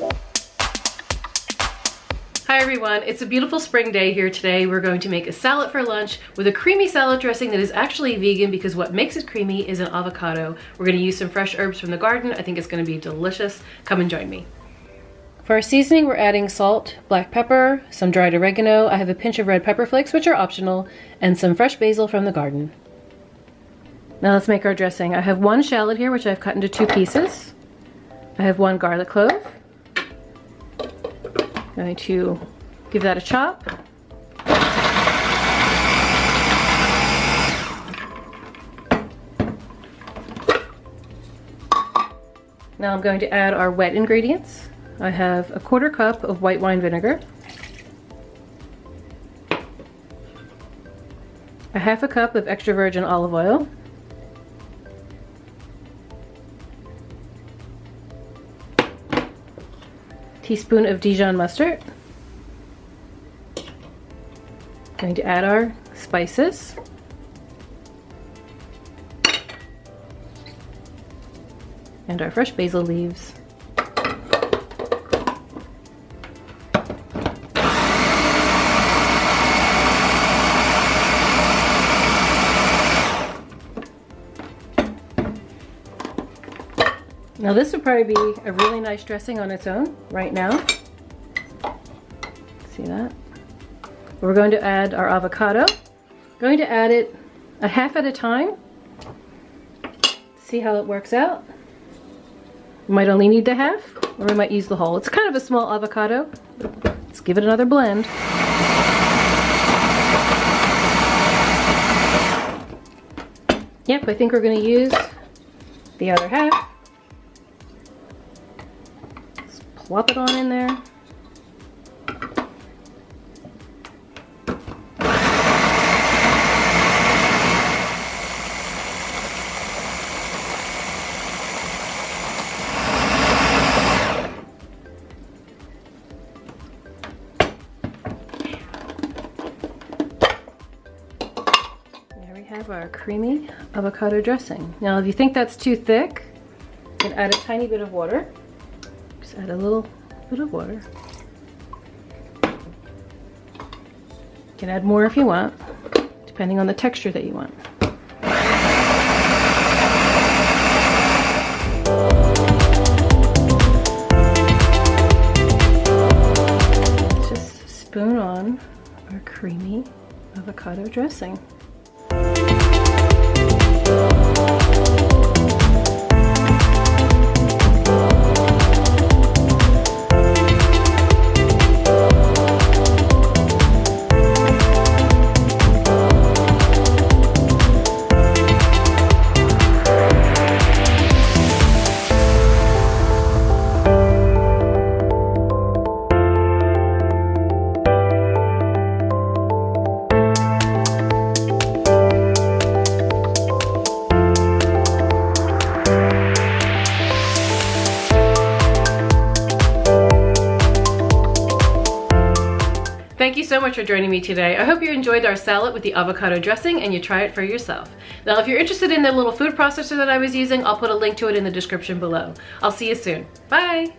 Hi everyone, it's a beautiful spring day here today. We're going to make a salad for lunch with a creamy salad dressing that is actually vegan because what makes it creamy is an avocado. We're going to use some fresh herbs from the garden. I think it's going to be delicious. Come and join me. For our seasoning, we're adding salt, black pepper, some dried oregano. I have a pinch of red pepper flakes, which are optional, and some fresh basil from the garden. Now let's make our dressing. I have one shallot here, which I've cut into 2 pieces. I have 1 garlic clove. I'm going to give that a chop. Now I'm going to add our wet ingredients. I have a 1/4 cup of white wine vinegar, a 1/2 cup of extra virgin olive oil, teaspoon of Dijon mustard. Going to add our spices. And our fresh basil leaves. Now this would probably be a really nice dressing on its own right now. See that? We're going to add our avocado. Going to add it a half at a time. See how it works out. We might only need the half, or we might use the whole. It's kind of a small avocado. Let's give it another blend. Yep, I think we're going to use the other half. Plop it on in there. There we have our creamy avocado dressing. Now if you think that's too thick, you can add a tiny bit of water. Just add a little bit of water. You can add more if you want, depending on the texture that you want. Let's just spoon on our creamy avocado dressing. Thank you so much for joining me today. I hope you enjoyed our salad with the avocado dressing and you try it for yourself. Now, if you're interested in the little food processor that I was using, I'll put a link to it in the description below. I'll see you soon. Bye.